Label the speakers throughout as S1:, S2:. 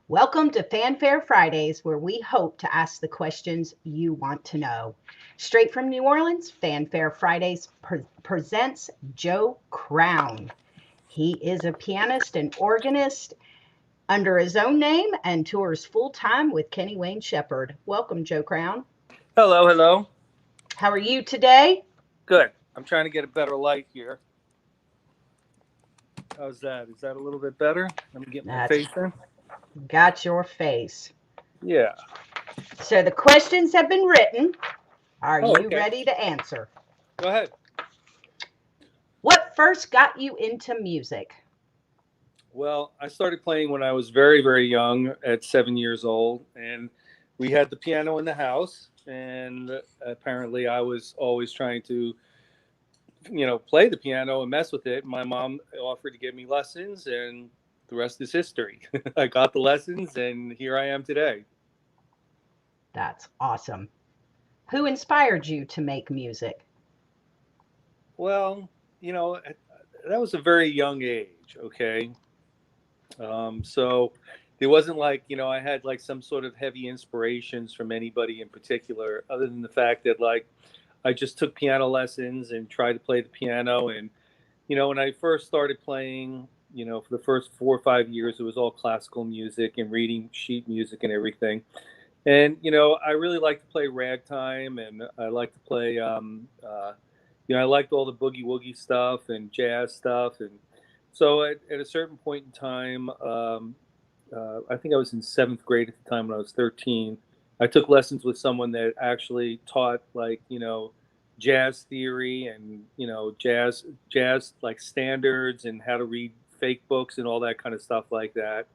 S1: Welcome to Fanfare Fridays, where we hope to ask the questions you want to know. Straight from New Orleans, Fanfare Fridays presents Joe Krown. He is a pianist and organist under his own name and tours full time with Kenny Wayne Shepherd. Welcome, Joe Krown.
S2: Hello, hello.
S1: How are you today?
S2: Good. I'm trying to get a better light here. How's that? Is that a little bit better? Let me get my
S1: That's
S2: face in.
S1: got your face.
S2: Yeah.
S1: So the questions have been written. Are
S2: Oh,
S1: you
S2: okay.
S1: ready to answer?
S2: Go ahead.
S1: What first got you into music?
S2: Well, I started playing when I was very, very young, at 7 years old, and we had the piano in the house. And apparently, I was always trying to, play the piano and mess with it. My mom offered to give me lessons, and the rest is history. I got the lessons, and here I am today.
S1: That's awesome. Who inspired you to make music?
S2: Well, that was a very young age. Okay. So it wasn't like, I had like some sort of heavy inspirations from anybody in particular, other than the fact that like I just took piano lessons and tried to play the piano. And, when I first started playing, for the first 4 or 5 years, it was all classical music and reading sheet music and everything. And, I really like to play ragtime, and I like to play, I liked all the boogie woogie stuff and jazz stuff. And so at a certain point in time, I think I was in seventh grade at the time when I was 13. I took lessons with someone that actually taught like, jazz theory and, jazz like standards and how to read fake books and all that kind of stuff like that.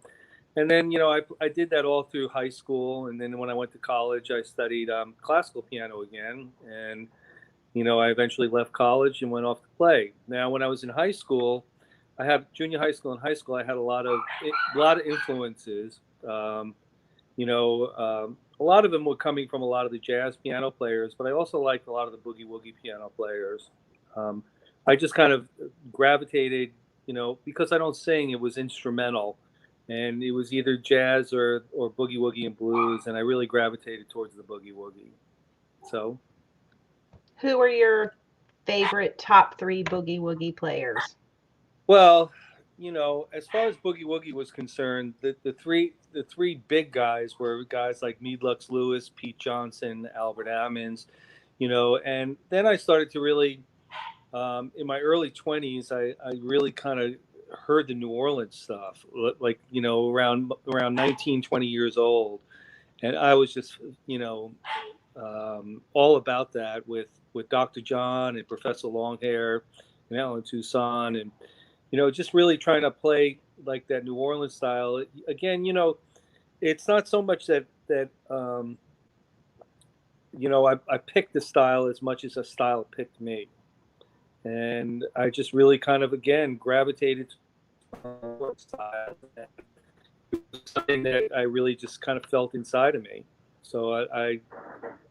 S2: And then, I did that all through high school. And then when I went to college, I studied classical piano again. And, I eventually left college and went off to play. Now, when I was in high school, I had junior high school and high school. I had a lot of influences. Um, a lot of them were coming from a lot of the jazz piano players, but I also liked a lot of the boogie woogie piano players. Um, I just kind of gravitated, because I don't sing. It was instrumental, and it was either jazz or boogie woogie and blues, and I really gravitated towards the boogie woogie. So,
S1: Who are your favorite top three boogie woogie players?
S2: well, as far as boogie woogie was concerned, the three big guys were guys like Meadlux Lewis, Pete Johnson, Albert Ammons, and then I started to really, in my early 20s, I really kind of heard the New Orleans stuff, like, around 19, 20 years old. And I was just, all about that with Dr. John and Professor Longhair and Alan Toussaint, and just really trying to play like that New Orleans style. Again, it's not so much that I picked the style as much as a style picked me, and I just really kind of again gravitated to style. And it was something that I really just kind of felt inside of me. So I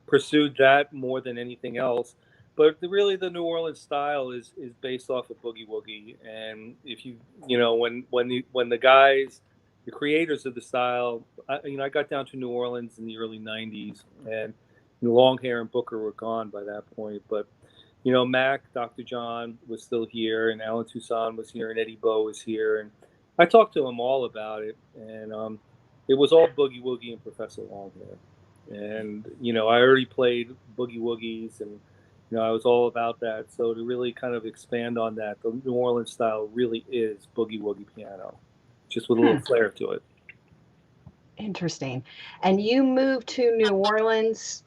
S2: pursued that more than anything else. But really, the New Orleans style is based off of boogie woogie. And if when the guys, the creators of the style, I got down to New Orleans in the early '90s, and Longhair and Booker were gone by that point. But Mac, Dr. John was still here, and Alan Toussaint was here, and Eddie Bo was here, and I talked to them all about it, and it was all boogie woogie and Professor Longhair. And I already played boogie woogies, and I was all about that. So to really kind of expand on that, the New Orleans style really is boogie woogie piano, just with a little
S1: Hmm,
S2: flair to it.
S1: interesting. And you moved to New Orleans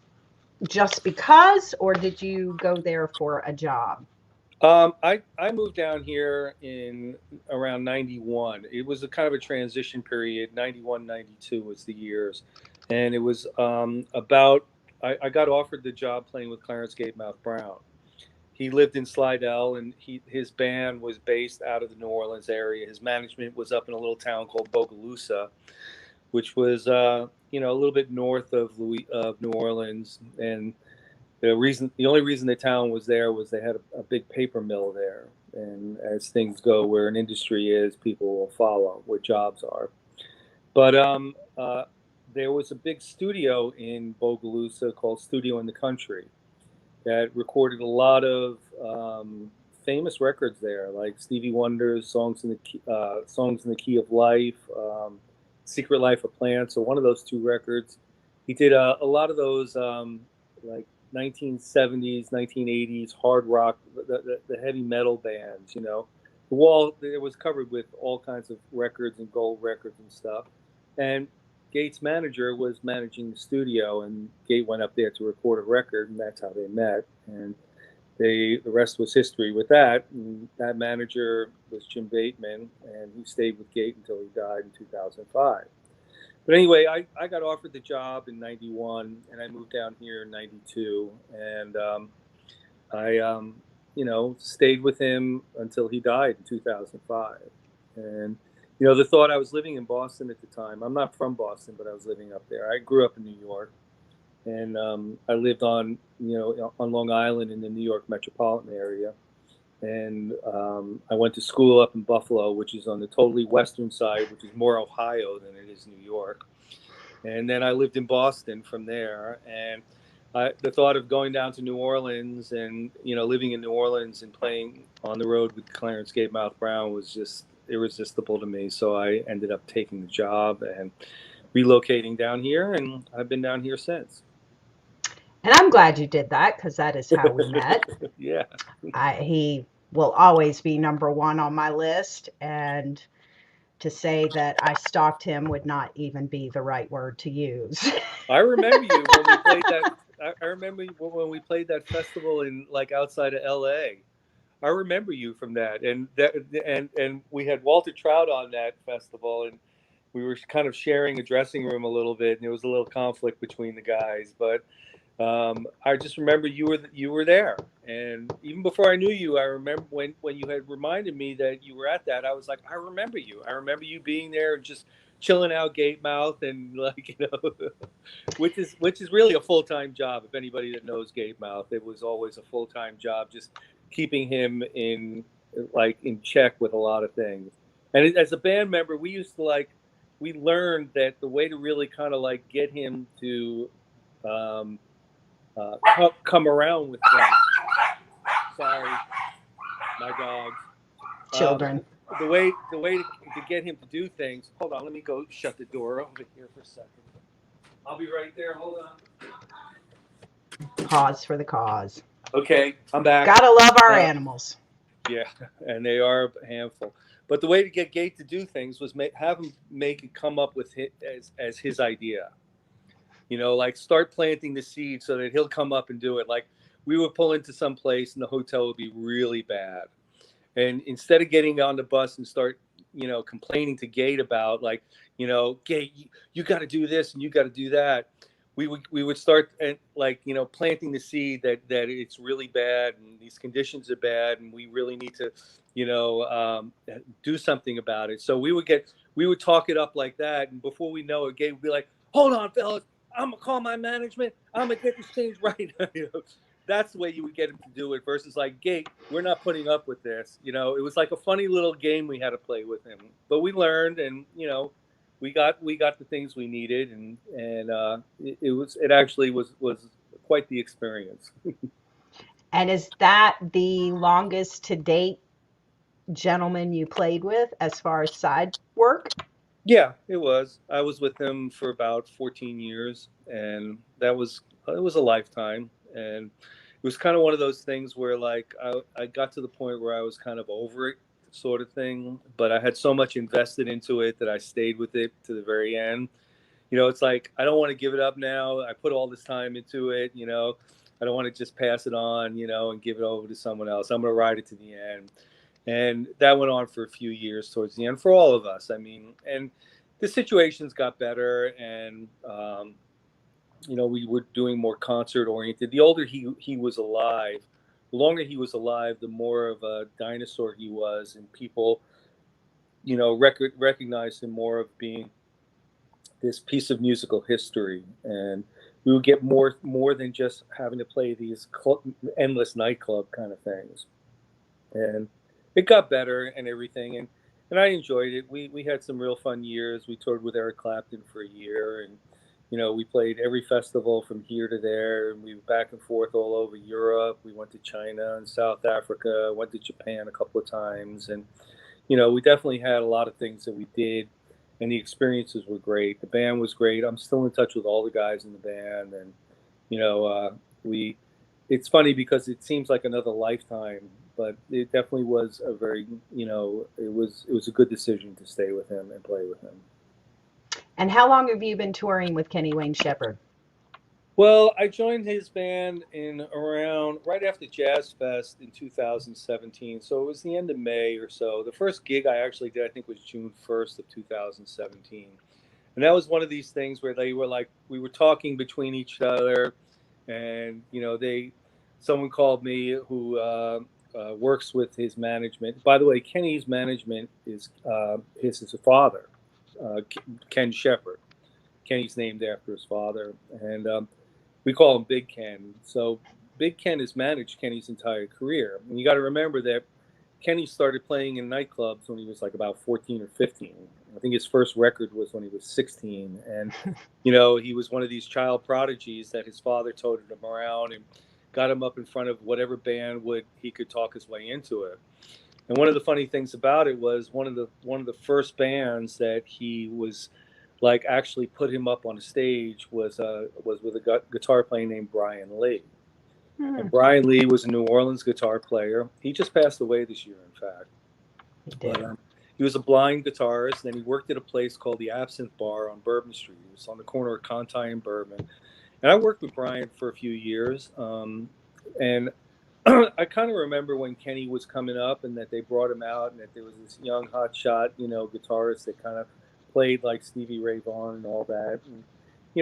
S1: just because, or did you go there for a job?
S2: I moved down here in around 91. It was a kind of a transition period. 91, 92 was the years. And it was I got offered the job playing with Clarence Gatemouth Brown. He lived in Slidell, and his band was based out of the New Orleans area. His management was up in a little town called Bogalusa, which was a little bit north of New Orleans. And the only reason the town was there was they had a big paper mill there. And as things go, where an industry is, people will follow where jobs are. But there was a big studio in Bogalusa called Studio in the Country that recorded a lot of famous records there, like Stevie Wonder's Songs in the Key of Life, Secret Life of Plants, or one of those two records. He did a lot of those like 1970s, 1980s hard rock, the heavy metal bands. The wall it was covered with all kinds of records and gold records and stuff. And Gates' manager was managing the studio, and Gate went up there to record a record, and that's how they met. And the rest was history with that. And that manager was Jim Bateman, and he stayed with Gate until he died in 2005. But anyway, I got offered the job in '91, and I moved down here in '92, and I stayed with him until he died in 2005. And the thought, I was living in Boston at the time. I'm not from Boston, but I was living up there. I grew up in New York, and I lived on Long Island in the New York metropolitan area. And I went to school up in Buffalo, which is on the totally western side, which is more Ohio than it is New York. And then I lived in Boston from there. And the thought of going down to New Orleans and living in New Orleans and playing on the road with Clarence Gatemouth Brown was just irresistible to me. So I ended up taking the job and relocating down here, and I've been down here since.
S1: And I'm glad you did that, because that is how we met.
S2: Yeah.
S1: He will always be number one on my list, and to say that I stalked him would not even be the right word to use.
S2: I remember you when we played that. I remember when we played that festival in outside of L.A. I remember you from that, and we had Walter Trout on that festival, and we were kind of sharing a dressing room a little bit, and there was a little conflict between the guys. But I just remember you were there, and even before I knew you, I remember when you had reminded me that you were at that. I was like, I remember you. I remember you being there and just chilling out Gatemouth, and which is really a full-time job. If anybody that knows Gatemouth, it was always a full-time job, just keeping him in check with a lot of things. And as a band member, we used to we learned that the way to really kind of get him to come around with things. Sorry, my dogs.
S1: Children.
S2: The way to get him to do things. Hold on, let me go shut the door over here for a second. I'll be right there. Hold on.
S1: Pause for the cause.
S2: Okay, I'm back.
S1: Gotta love our animals.
S2: Yeah, and they are a handful. But the way to get Gate to do things was have him make it come up with it as his idea. Start planting the seed so that he'll come up and do it. Like, we would pull into some place and the hotel would be really bad. And instead of getting on the bus and start, complaining to Gate about Gate, you got to do this and you got to do that. We would start planting the seed that it's really bad and these conditions are bad and we really need to, do something about it. So we would talk it up like that. And before we know it, Gate would be like, hold on, fellas, I'm going to call my management. I'm going to get this changed right. That's the way you would get him to do it versus Gate, we're not putting up with this. It was like a funny little game we had to play with him. But we learned and, we got the things we needed, and it actually was quite the experience.
S1: And is that the longest to date gentleman you played with as far as side work?
S2: Yeah, it was. I was with him for about 14 years, and it was a lifetime. And it was kind of one of those things where I got to the point where I was kind of over it, sort of thing, but I had so much invested into it that I stayed with it to the very end. It's like, I don't want to give it up now. I put all this time into it. I don't want to just pass it on, and give it over to someone else. I'm going to ride it to the end. And that went on for a few years towards the end for all of us. I mean, and the situations got better, and we were doing more concert oriented. The older he was alive, the longer he was alive, the more of a dinosaur he was, and people, recognized him more of being this piece of musical history. And we would get more than just having to play these endless nightclub kind of things. And it got better and everything. And and I enjoyed it. We had some real fun years. We toured with Eric Clapton for a year, and we played every festival from here to there, and we were back and forth all over Europe. We went to China and South Africa, went to Japan a couple of times, and we definitely had a lot of things that we did, and the experiences were great. The band was great. I'm still in touch with all the guys in the band, and we. It's funny because it seems like another lifetime, but it definitely was a very, it was a good decision to stay with him and play with him.
S1: And how long have you been touring with Kenny Wayne Shepherd?
S2: Well, I joined his band in around right after Jazz Fest in 2017. So it was the end of May or so. The first gig I actually did, I think, was June 1st of 2017. And that was one of these things where they were like, we were talking between each other, and someone called me who works with his management. By the way, Kenny's management is his father, uh, Ken Shepherd. Kenny's named after his father, and we call him Big Ken. So Big Ken has managed Kenny's entire career, and you got to remember that Kenny started playing in nightclubs when he was like about 14 or 15. I think his first record was when he was 16, and he was one of these child prodigies that his father toted him around and got him up in front of whatever band would he could talk his way into it. And one of the funny things about it was one of the first bands that he was like actually put him up on a stage was with a guitar player named Brian Lee.
S1: Hmm,
S2: And Brian Lee was a New Orleans guitar player. He just passed away this year, in fact.
S1: he
S2: But
S1: did.
S2: he was a blind guitarist. Then he worked at a place called the Absinthe Bar on Bourbon Street. It was on the corner of Conti and Bourbon. And I worked with Brian for a few years. And I kind of remember when Kenny was coming up and that they brought him out and that there was this young hotshot, guitarist that kind of played like Stevie Ray Vaughan and all that. And,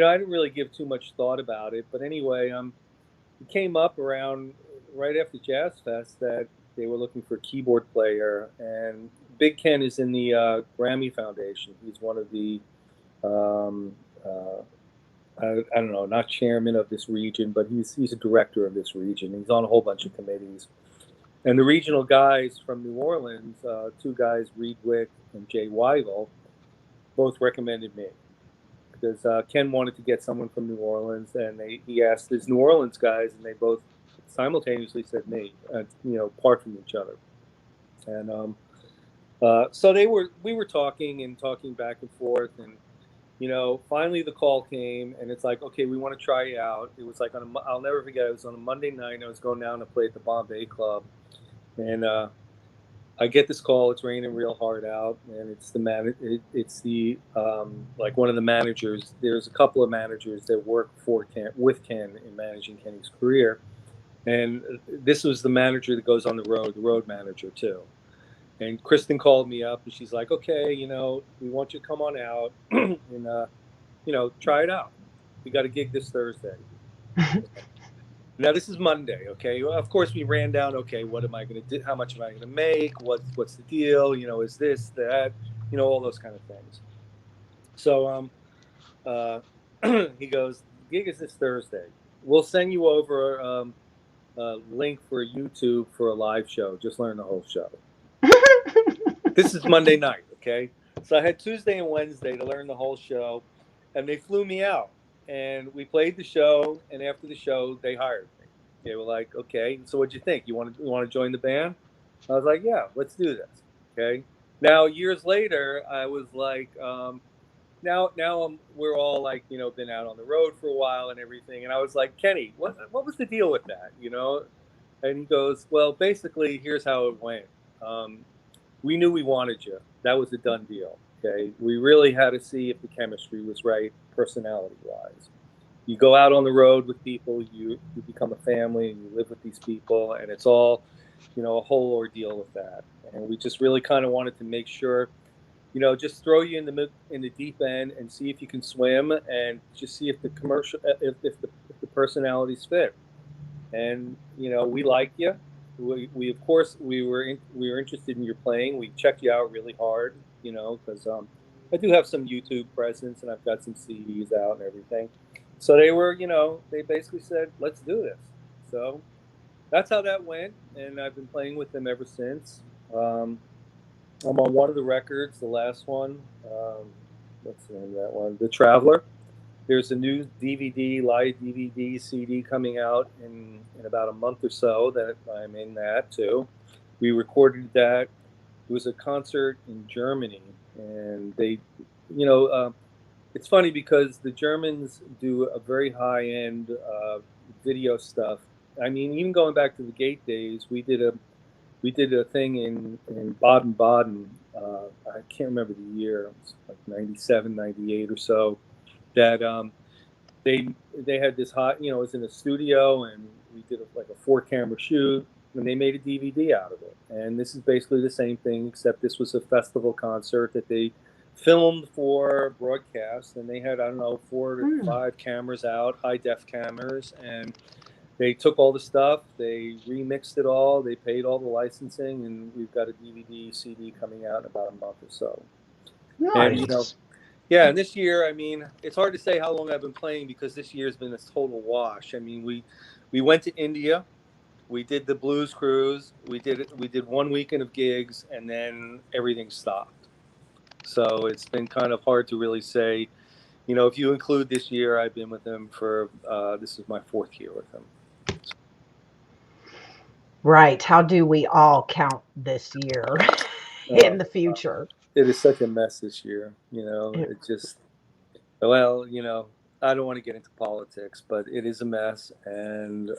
S2: I didn't really give too much thought about it. But anyway, it came up around right after Jazz Fest that they were looking for a keyboard player. And Big Ken is in the Grammy Foundation. He's one of the um, I don't know, not chairman of this region, but he's a director of this region. He's on a whole bunch of committees. And the regional guys from New Orleans, two guys, Reed Wick and Jay Weigel, both recommended me because Ken wanted to get someone from New Orleans, and he asked his New Orleans guys, and they both simultaneously said me, apart from each other. And so we were talking and talking back and forth, and finally the call came, and it's like, okay, we want to try you out. It was like I'll never forget. It was on a Monday night. I was going down to play at the Bombay Club, and I get this call. It's raining real hard out, and it's the like one of the managers. There's a couple of managers that work with Ken in managing Kenny's career, and this was the manager that goes on the road manager too. And Kristen called me up, and she's like, "Okay, we want you to come on out and try it out. We got a gig this Thursday." Now this is Monday, okay? Well, of course, we ran down. Okay, what am I going to do? How much am I going to make? What's the deal? Is this that? All those kind of things. So uh, he goes, "The gig is this Thursday. We'll send you over a link for YouTube for a live show. Just learn the whole show." This is Monday night, okay? So I had Tuesday and Wednesday to learn the whole show, and they flew me out. And we played the show, and after the show, they hired me. They were like, "Okay, so what'd you think? You want to join the band?" I was like, "Yeah, let's do this." Okay. Now years later, I was like, now we're all like, been out on the road for a while and everything, and I was like, "Kenny, what was the deal with that?" And he goes, "Well, basically, here's how it went. Um, we knew we wanted you. That was a done deal. Okay. We really had to see if the chemistry was right, personality wise. You go out on the road with people, you become a family, and you live with these people, and it's all, a whole ordeal with that. And we just really kind of wanted to make sure, just throw you in the deep end and see if you can swim, and just see if the commercial, if the personalities fit. And we like you. We of course we were interested in your playing. We checked you out really hard, because I do have some YouTube presence and I've got some CDs out and everything. So they basically said, let's do this. So that's how that went, and I've been playing with them ever since. Um, I'm on one of the records, the last one. What's the name of that one? The Traveler. There's a new DVD, live DVD, CD coming out in about a month or so that I'm in that too. We recorded that. It was a concert in Germany, and they, you know, it's funny because the Germans do a very high end video stuff. I mean, even going back to the Gate days, we did a thing in Baden Baden. I can't remember the year. It was like 97, 98 or so. That they they had this hot, it was in a studio, and we did like a four camera shoot, and they made a DVD out of it. And this is basically the same thing, except this was a festival concert that they filmed for broadcast, and they had, I don't know, four to
S1: Hmm.
S2: five cameras out, high def cameras, and they took all the stuff, they remixed it all, they paid all the licensing, and we've got a DVD CD coming out in about a month or so. And
S1: Nice.
S2: yeah, and this year, I mean, it's hard to say how long I've been playing because this year has been a total wash. I mean, we went to India, we did the blues cruise, we did 1 weekend of gigs, and then everything stopped. So it's been kind of hard to really say. If you include this year, I've been with them for this is my fourth year with them.
S1: Right. How do we all count this year in
S2: Oh,
S1: the future?
S2: it is such a mess this year.
S1: It-
S2: It just well, I don't want to get into politics, but it is a mess, and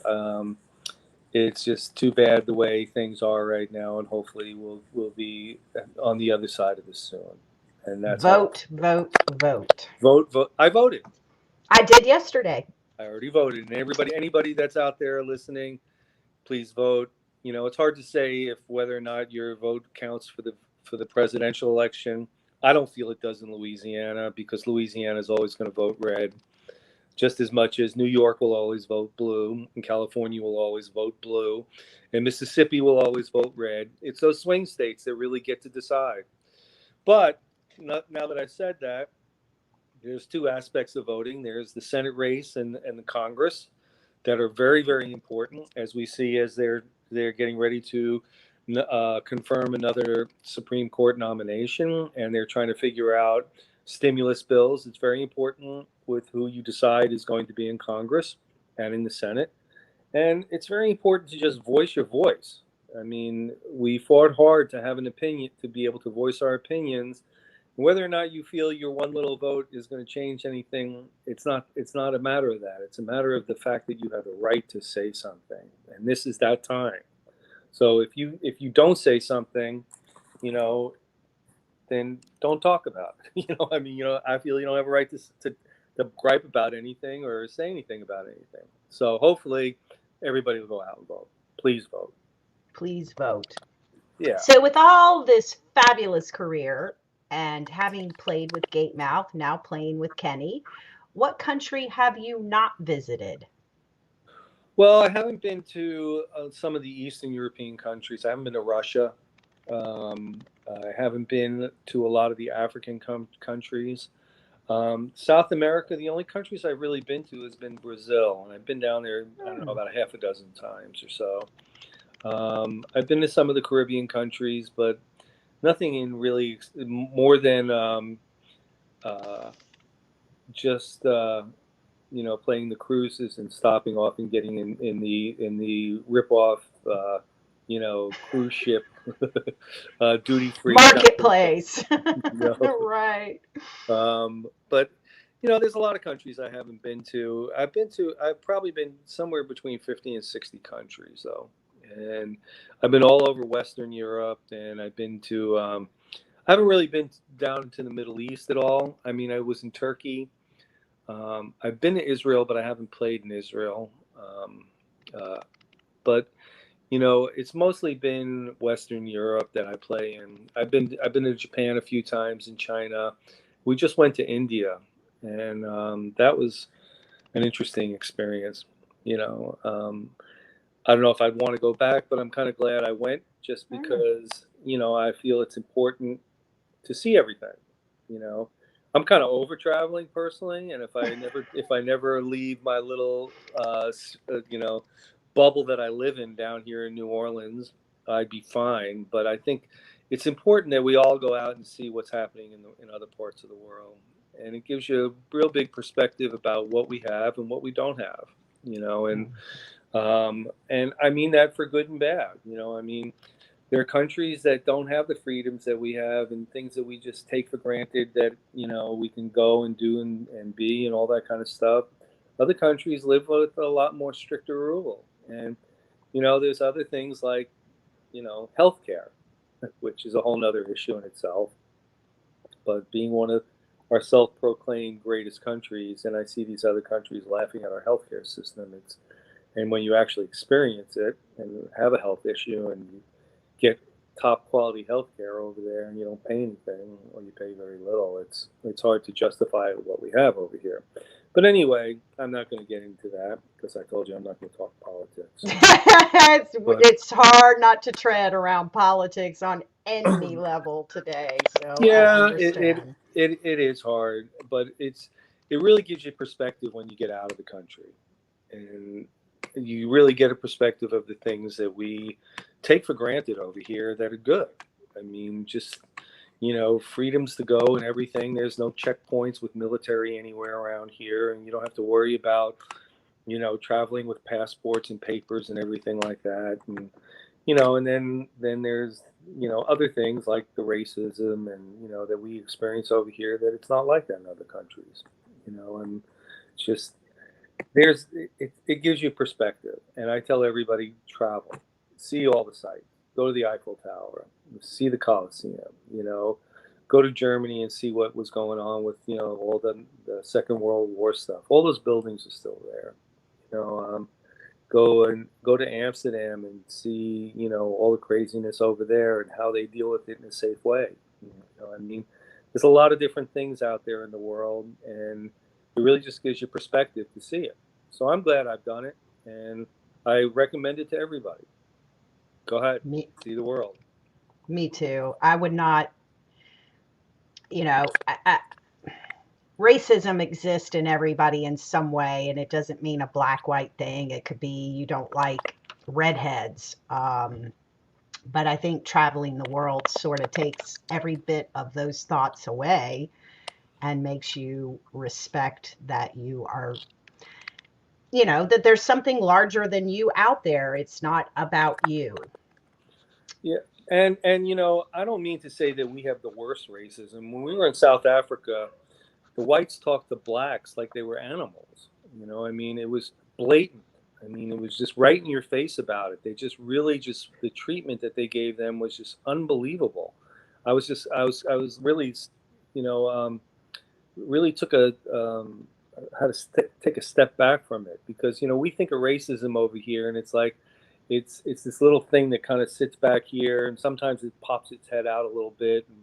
S2: it's just too bad the way things are right now, and hopefully we'll be on the other side of this soon. And that's all.
S1: Vote, vote, vote.
S2: Vote, vote. I voted.
S1: I did yesterday.
S2: I already voted. And anybody that's out there listening, please vote. It's hard to say if whether or not your vote counts for the presidential election. I don't feel it does in Louisiana because Louisiana is always going to vote red, just as much as New York will always vote blue, and California will always vote blue, and Mississippi will always vote red. It's those swing states that really get to decide. But now that I've said that, there's two aspects of voting. There's the Senate race and the Congress that are very, very important, as we see as they're getting ready to confirm another Supreme Court nomination, and they're trying to figure out stimulus bills. It's very important with who you decide is going to be in Congress and in the Senate, and it's very important to just voice your voice. I mean, we fought hard to have an opinion, to be able to voice our opinions. Whether or not you feel your one little vote is going to change anything, it's not a matter of that. It's a matter of the fact that you have the right to say something, and this is that time. So if you don't say something, you know, then don't talk about it. I mean, I feel you don't have a right to gripe about anything or say anything about anything. So hopefully, everybody will go out and vote. Please vote.
S1: Please vote.
S2: Yeah.
S1: So, with all this fabulous career and having played with Gatemouth, now playing with Kenny, what country have you not visited?
S2: Well, I haven't been to some of the Eastern European countries. I haven't been to Russia. I haven't been to a lot of the African countries. South America, the only countries I've really been to has been Brazil, and I've been down there, I don't know,
S1: Hmm.
S2: about a half a dozen times or so. I've been to some of the Caribbean countries, but nothing in really more than uh, just playing the cruises and stopping off and getting in the rip off cruise ship duty free shopping.
S1: Marketplace.
S2: You
S1: Right.
S2: but there's a lot of countries I haven't been to. I've probably been somewhere between 50 and 60 countries though, and I've been all over Western Europe, and I've been to. I haven't really been down to the Middle East at all. I mean, I was in Turkey. I've been to Israel, but I haven't played in Israel. Uh, but it's mostly been Western Europe that I play in. I've been to Japan a few times, in China. We just went to India, and that was an interesting experience. You know, um, I don't know if I'd want to go back, but I'm kind of glad I went, just
S1: Mm.
S2: because I feel it's important to see everything. You know, I'm kind of over traveling personally, and if I never leave my little bubble that I live in down here in New Orleans, I'd be fine. But I think it's important that we all go out and see what's happening in other parts of the world, and it gives you a real big perspective about what we have and what we don't have. You know, and I mean that for good and bad. You know, I mean, there are countries that don't have the freedoms that we have, and things that we just take for granted that, you know, we can go and do and be and all that kind of stuff. Other countries live with a lot more stricter rule, and you know, there's other things like, you know, healthcare, which is a whole nother issue in itself. But being one of our self-proclaimed greatest countries, and I see these other countries laughing at our healthcare system. It's and when you actually experience it and have a health issue and you get top quality health care over there and you don't pay anything or you pay very little, it's hard to justify what we have over here. But anyway, I'm not going to get into that because I told you I'm not going to talk politics. But
S1: It's hard not to tread around politics on any level today, so I
S2: yeah,
S1: understand.
S2: it is hard, but it really gives you perspective when you get out of the country, and you really get a perspective of the things that we take for granted over here that are good. I mean, just, you know, freedoms to go and everything. There's no checkpoints with military anywhere around here, and you don't have to worry about, you know, traveling with passports and papers and everything like that. And you know, and then there's, you know, other things like the racism and, you know, that we experience over here that it's not like that in other countries. You know, and it's just it gives you perspective. And I tell everybody, travel, see all the sites, go to the Eiffel Tower, see the Colosseum, you know, go to Germany and see what was going on with, you know, all the Second World War stuff. All those buildings are still there. You know, go to Amsterdam and see, you know, all the craziness over there and how they deal with it in a safe way. You know, I mean, there's a lot of different things out there in the world, and it really just gives you perspective to see it. So I'm glad I've done it, and I recommend it to everybody. Go ahead,
S1: Me,
S2: see the world.
S1: me too. I would not, you know, racism exists in everybody in some way, and it doesn't mean a black white thing. It could be you don't like redheads. But I think traveling the world sort of takes every bit of those thoughts away and makes you respect that you are, you know, that there's something larger than you out there. It's not about you.
S2: Yeah, and you know, I don't mean to say that we have the worst racism. When we were in South Africa, the whites talked to blacks like they were animals. You know, I mean, it was blatant. I mean, it was just right in your face about it. They just really just the treatment that they gave them was just unbelievable. I was really, you know, really took a had to take a step back from it because, you know, we think of racism over here and it's like it's this little thing that kind of sits back here and sometimes it pops its head out a little bit, and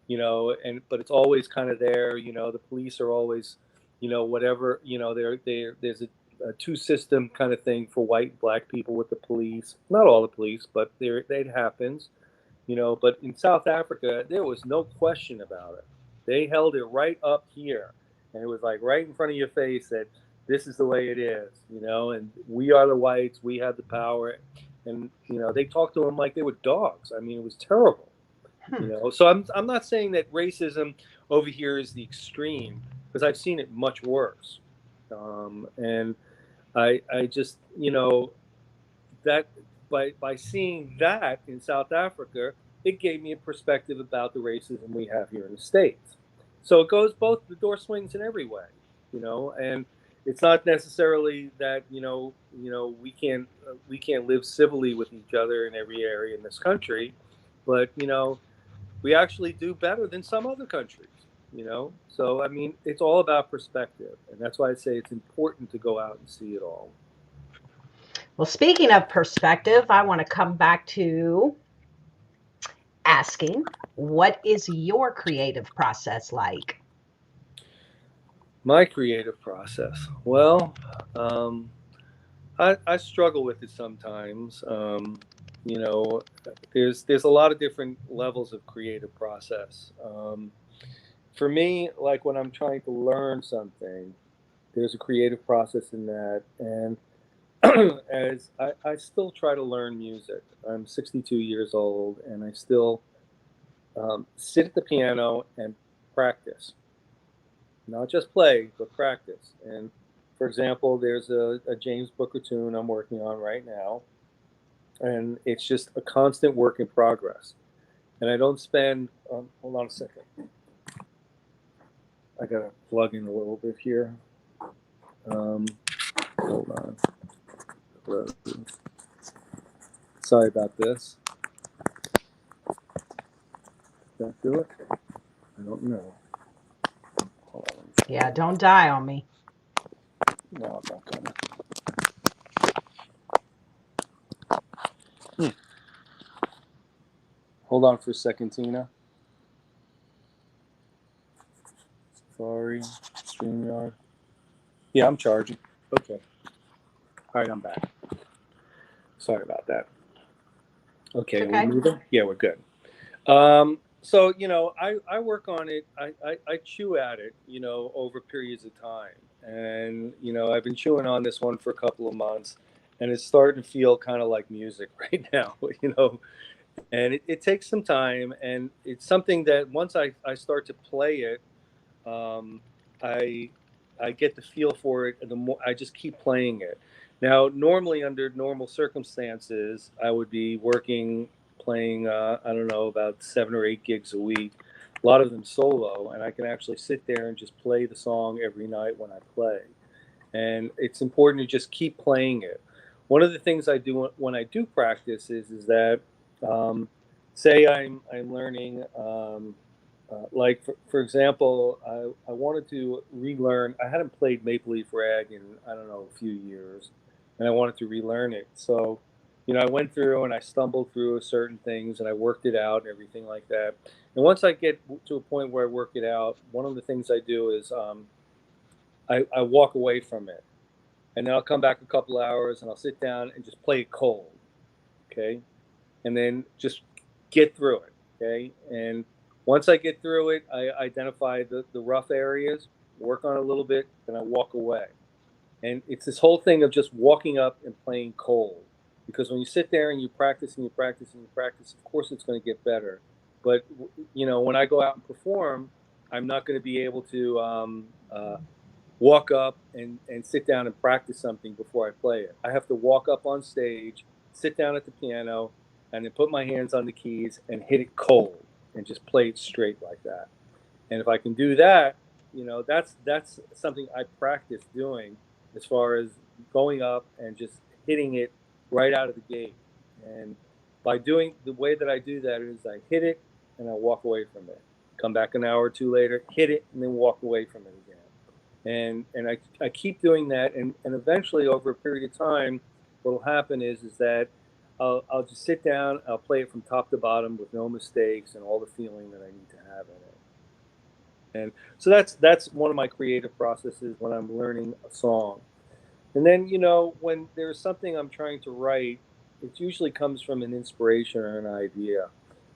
S2: you know, and but it's always kind of there. You know, the police are always, you know, whatever, you know, there's a two system kind of thing for white and black people with the police. Not all the police, but there it happens, you know. But in South Africa, there was no question about it. They held it right up here, and it was like right in front of your face that this is the way it is, you know. And we are the whites, we have the power, and you know they talked to them like they were dogs. I mean, it was terrible, you
S1: Hmm.
S2: know. So I'm not saying that racism over here is the extreme because I've seen it much worse, and I just, you know, that by seeing that in South Africa, it gave me a perspective about the racism we have here in the States. So it goes both, the door swings in every way, you know, and it's not necessarily that, you know we can't live civilly with each other in every area in this country, but you know we actually do better than some other countries, you know. So I mean, it's all about perspective, and that's why I say it's important to go out and see it all.
S1: Well, speaking of perspective, I want to come back to asking, what is your creative process like?
S2: My creative process. Well, um, I struggle with it sometimes. You know, there's a lot of different levels of creative process. For me, like when I'm trying to learn something, there's a creative process in that, and as I still try to learn music. I'm 62 years old, and I still sit at the piano and practice. Not just play, but practice. And for example, there's a James Booker tune I'm working on right now, and it's just a constant work in progress. And I don't spend, hold on a second. I got to plug in a little bit here. Um, hold on. Sorry about this. Did that do it? I don't know. Hold on.
S1: Yeah, don't die on me.
S2: No, I'm not gonna. Hold on for a second, Tina. Safari, StreamYard. Yeah, I'm charging. Okay. All right, I'm back. Sorry about that.
S1: It's
S2: Okay, are we
S1: okay.
S2: moving? Yeah, we're good. So I work on it. I chew at it, over periods of time, and I've been chewing on this one for a couple of months, and it's starting to feel kind of like music right now, and it takes some time, and it's something that once I start to play it, um, I I get the feel for it, and the more I just keep playing it. Now, normally under normal circumstances, I would be working, playing, I don't know, about 7 or 8 gigs a week, a lot of them solo, and I can actually sit there and just play the song every night when I play. And it's important to just keep playing it. One of the things I do when I do practice is that, um, say I'm learning, like for example, I wanted to relearn. I hadn't played Maple Leaf Rag in, I don't know, a few years, and I wanted to relearn it. So, I went through and I stumbled through certain things, and I worked it out and everything like that. And once I get to a point where I work it out, one of the things I do is, I walk away from it, and then I'll come back a couple hours and I'll sit down and just play it cold, okay, and then just get through it, okay. And once I get through it, I identify the rough areas, work on it a little bit, then I walk away. And it's this whole thing of just walking up and playing cold, because when you sit there and you practice and you practice and you practice, of course it's going to get better. But when I go out and perform, I'm not going to be able to walk up and sit down and practice something before I play it. I have to walk up on stage, sit down at the piano, and then put my hands on the keys and hit it cold and just play it straight like that. And if I can do that, that's something I practice doing, as far as going up and just hitting it right out of the gate. And by doing the way that I do that is I hit it and I walk away from it. Come back an hour or two later, hit it, and then walk away from it again. And I keep doing that, and eventually over a period of time, what will happen is that I'll just sit down, I'll play it from top to bottom with no mistakes and all the feeling that I need to have in it. And so that's one of my creative processes when I'm learning a song. And then, when there's something I'm trying to write, it usually comes from an inspiration or an idea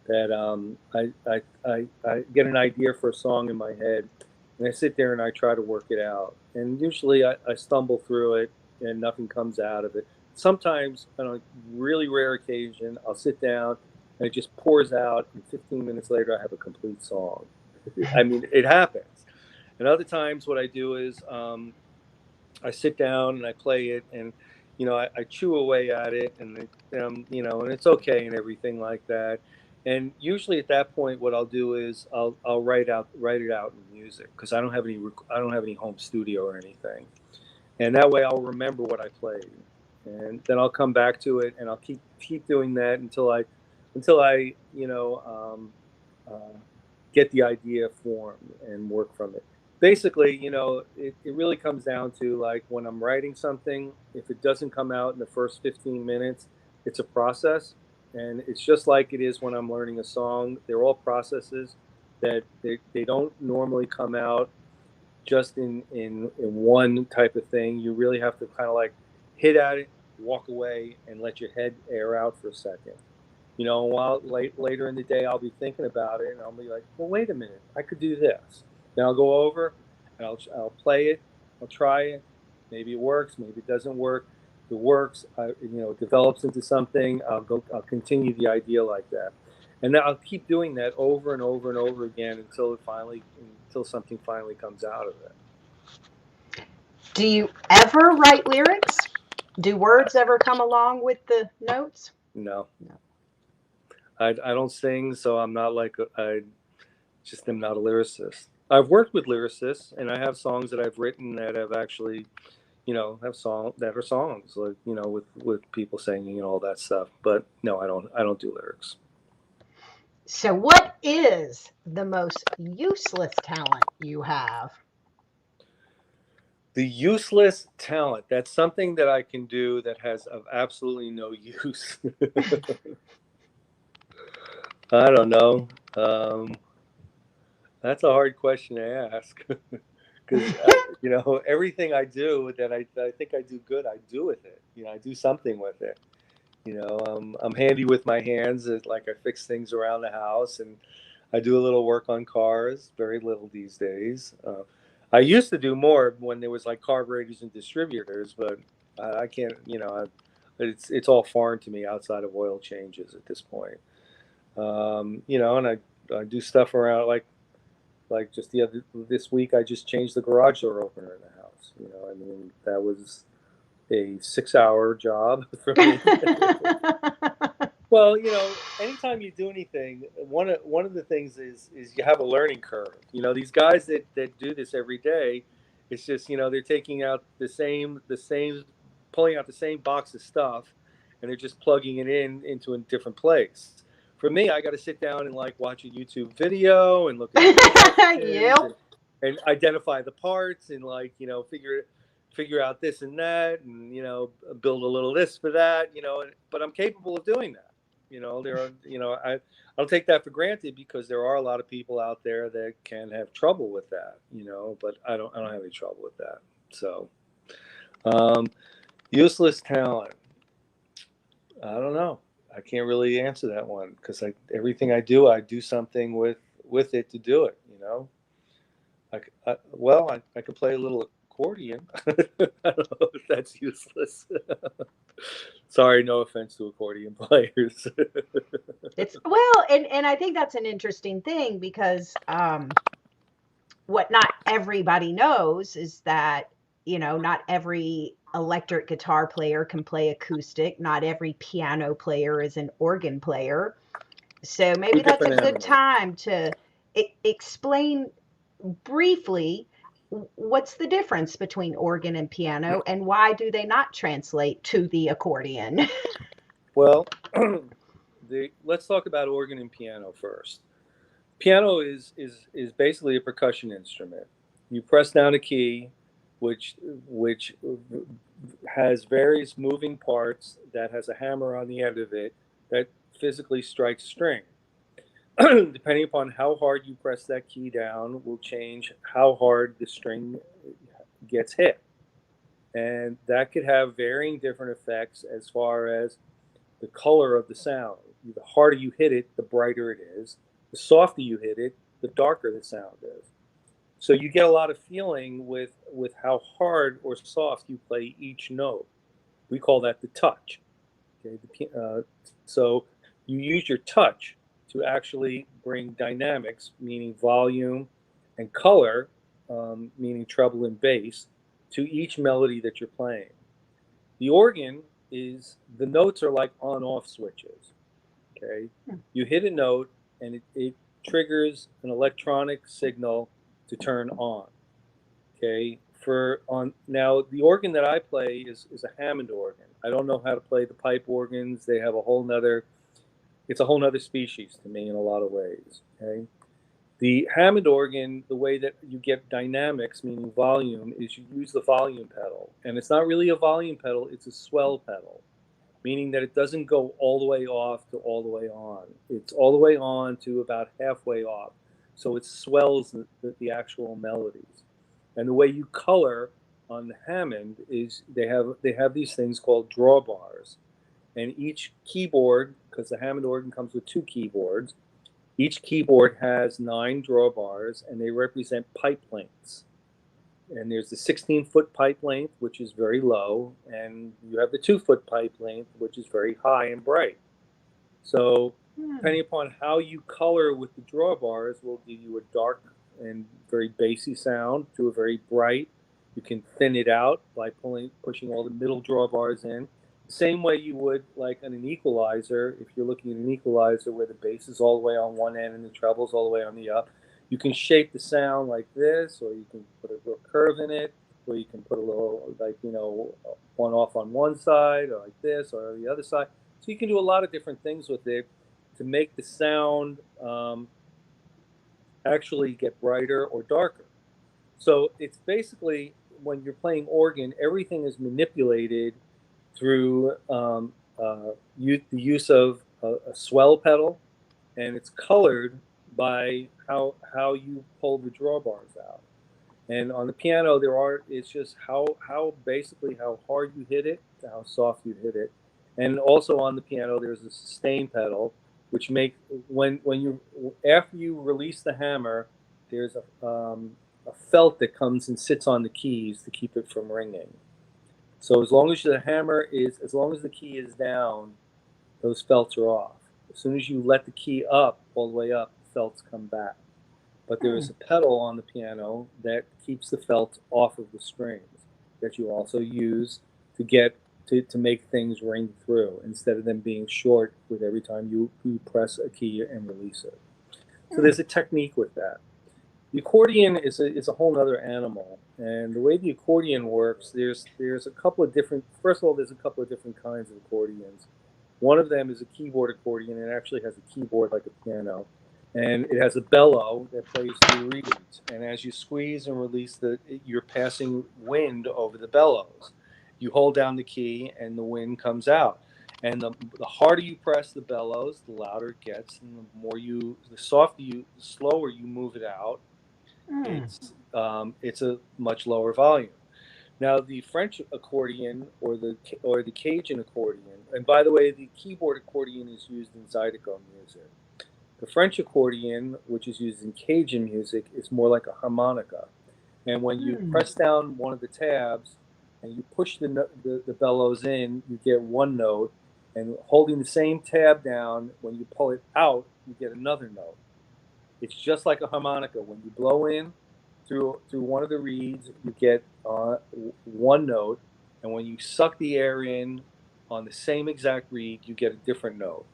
S2: that, I get an idea for a song in my head, and I sit there and I try to work it out. And usually I stumble through it and nothing comes out of it. Sometimes, on a really rare occasion, I'll sit down and it just pours out, and 15 minutes later, I have a complete song. I mean, it happens. And other times, what I do is, I sit down and I play it, and I chew away at it, and and it's okay and everything like that. And usually at that point, what I'll do is I'll write it out in music, because I don't have any home studio or anything, and that way I'll remember what I played, and then I'll come back to it, and I'll keep doing that until I get the idea formed and work from it. Basically, it really comes down to, like, when I'm writing something, if it doesn't come out in the first 15 minutes, it's a process. And it's just like it is when I'm learning a song. They're all processes that they don't normally come out just in one type of thing. You really have to kind of like hit at it, walk away, and let your head air out for a second. While later in the day, I'll be thinking about it, and I'll be like, well, wait a minute, I could do this. Then I'll go over and I'll play it, I'll try it. Maybe it works, maybe it doesn't work. it works, it develops into something, I'll continue the idea like that. And then I'll keep doing that over and over and over again until something finally comes out of it.
S1: Do you ever write lyrics? Do words ever come along with the notes?
S2: No,
S1: No.
S2: I don't sing, so I'm not like I just am not a lyricist. I've worked with lyricists, and I have songs that I've written that have actually, have song that are songs like with people singing and all that stuff. But no, I don't do lyrics.
S1: So, what is the most useless talent you have?
S2: The useless talent. That's something that I can do that has of absolutely no use. I don't know. That's a hard question to ask because everything I do that I think I do good, I do with it. I do something with it. I'm handy with my hands. Like I fix things around the house, and I do a little work on cars. Very little these days. I used to do more when there was like carburetors and distributors, but I can't. It's all foreign to me outside of oil changes at this point. And I do stuff around like just this week I just changed the garage door opener in the house. I mean that was a 6-hour job for me. Well, anytime you do anything, one of the things is you have a learning curve. These guys that do this every day, it's just they're taking out the same pulling out the same box of stuff, and they're just plugging it into a different place. For me, I got to sit down and like watch a YouTube video and look at the instructions
S1: Yep.
S2: and identify the parts and like figure out this and that and build a little this for that. But I'm capable of doing that. There are, I don't take that for granted because there are a lot of people out there that can have trouble with that, but I don't have any trouble with that. So, um, useless talent. I don't know. I can't really answer that one because everything I do something with it to do it. I could play a little accordion. I don't know if that's useless. Sorry, no offense to accordion players.
S1: It's well, and I think that's an interesting thing because what not everybody knows is that not every electric guitar player can play acoustic. Not every piano player is an organ player. So
S2: Two
S1: maybe that's a
S2: different
S1: good
S2: animals.
S1: time to explain briefly what's the difference between organ and piano and why do they not translate to the accordion?
S2: Well, let's talk about organ and piano first. Piano is basically a percussion instrument. You press down a key, which which has various moving parts that has a hammer on the end of it that physically strikes string. Depending upon how hard you press that key down, will change how hard the string gets hit, and that could have varying different effects as far as the color of the sound. The harder you hit it, the brighter it is. The softer you hit it, the darker the sound is. So you get a lot of feeling with how hard or soft you play each note. We call that the touch. Okay, so you use your touch to actually bring dynamics, meaning volume, and color, meaning treble and bass, to each melody that you're playing. The organ is the notes are like on-off switches. Okay, you hit a note and it triggers an electronic signal to turn on. Okay, for on now the organ that I play is a Hammond organ. I don't know how to play the pipe organs. They have a whole nother. It's a whole nother species to me in a lot of ways. Okay, the Hammond organ, the way that you get dynamics, meaning volume, is you use the volume pedal, and it's not really a volume pedal; it's a swell pedal, meaning that it doesn't go all the way off to all the way on. It's all the way on to about halfway off, so it swells the actual melodies. And the way you color on the Hammond is they have these things called drawbars, and each keyboard, because the Hammond organ comes with two keyboards, each keyboard has 9 drawbars, and they represent pipe lengths. And there's the 16-foot pipe length, which is very low, and you have the 2-foot pipe length, which is very high and bright. So,
S1: Hmm.
S2: depending upon how you color with the drawbars, will give you a dark and very bassy sound to a very bright. You can thin it out by pushing all the middle drawbars in. The same way you would like on an equalizer. If you're looking at an equalizer where the bass is all the way on one end and the treble's all the way on the up, you can shape the sound like this, or you can put a little curve in it, or you can put a little like one off on one side, or like this, or the other side. So you can do a lot of different things with it to make the sound actually get brighter or darker. So it's basically when you're playing organ, everything is manipulated through the use of a swell pedal, and it's colored by how you pull the drawbars out. And on the piano, it's just how basically how hard you hit it, to how soft you hit it, and also on the piano there's a sustain pedal, which make when you after you release the hammer, there's a felt that comes and sits on the keys to keep it from ringing. So as long as the key is down, those felts are off. As soon as you let the key up all the way up, the felts come back. But there
S1: Hmm.
S2: is a pedal on the piano that keeps the felt off of the strings that you also use to get to make things ring through instead of them being short with every time you press a key and release it. So
S1: Hmm.
S2: there's a technique with that. The accordion is a whole other animal, and the way the accordion works, there's a couple of different. First of all, there's a couple of different kinds of accordions. One of them is a keyboard accordion. It actually has a keyboard like a piano, and it has a bellow that plays through reeds. And as you squeeze and release you're passing wind over the bellows. You hold down the key, and the wind comes out. And the harder you press the bellows, the louder it gets, and the slower you move it out,
S1: Hmm.
S2: it's a much lower volume. Now the French accordion or the Cajun accordion, and by the way, the keyboard accordion is used in Zydeco music. The French accordion, which is used in Cajun music, is more like a harmonica. And when you
S1: Hmm.
S2: press down one of the tabs and you push the bellows in, you get one note. And holding the same tab down, when you pull it out, you get another note. It's just like a harmonica. When you blow in through one of the reeds, you get one note, and when you suck the air in on the same exact reed, you get a different note.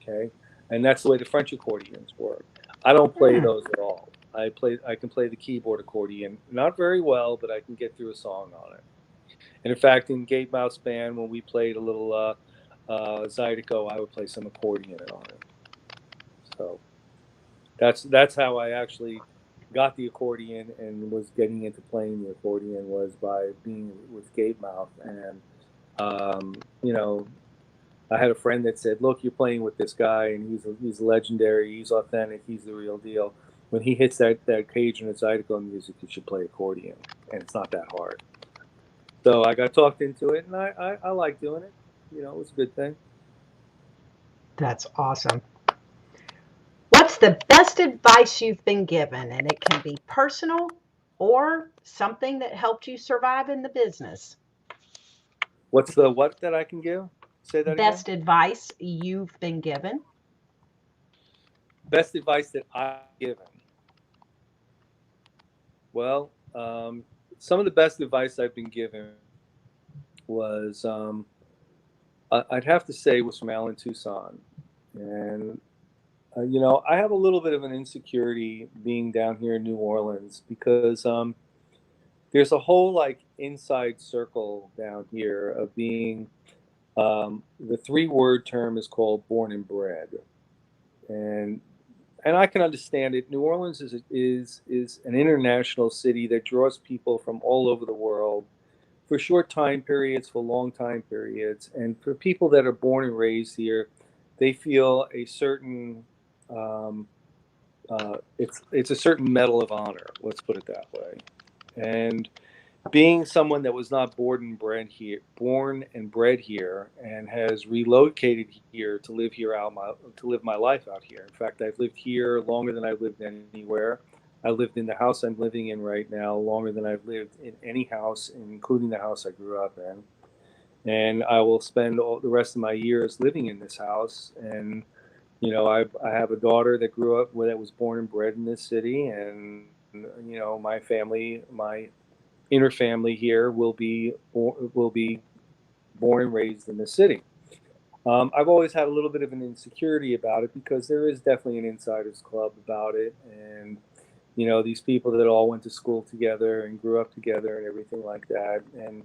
S2: Okay, and that's the way the French accordions work. I don't play
S1: Hmm.
S2: those at all. I can play the keyboard accordion, not very well, but I can get through a song on it. And in fact, in Gabe Mouse Band, when we played a little Zydeco, I would play some accordion on it. So that's how I actually got the accordion and was getting into playing the accordion was by being with Gabe Mouth. And you know, I had a friend that said, "Look, you're playing with this guy, and he's legendary. He's authentic. He's the real deal. When he hits that Cajun and Zydeco music, you should play accordion, and it's not that hard." So I got talked into it, and I like doing it. It was a good thing.
S1: That's awesome. What's the best advice you've been given? And it can be personal or something that helped you survive in the business.
S2: What's the what that I can give? Say that again.
S1: Best advice you've been given.
S2: Best advice that I've given. Well, some of the best advice I've been given was I'd have to say was from Alan Tucson, and I have a little bit of an insecurity being down here in New Orleans because there's a whole like inside circle down here of being the three-word term is called born and bred, and I can understand it. New Orleans is an international city that draws people from all over the world for short time periods, for long time periods, and for people that are born and raised here, they feel a certain it's a certain medal of honor. Let's put it that way. And being someone that was not born and bred here, and has relocated here to live my life out here. In fact, I've lived here longer than I've lived anywhere. I lived in the house I'm living in right now longer than I've lived in any house, including the house I grew up in. And I will spend all the rest of my years living in this house. And I have a daughter that grew up that was born and bred in this city, and my family, my inner family here will be born and raised in this city. I've always had a little bit of an insecurity about it because there is definitely an insiders club about it, and these people that all went to school together and grew up together and everything like that. And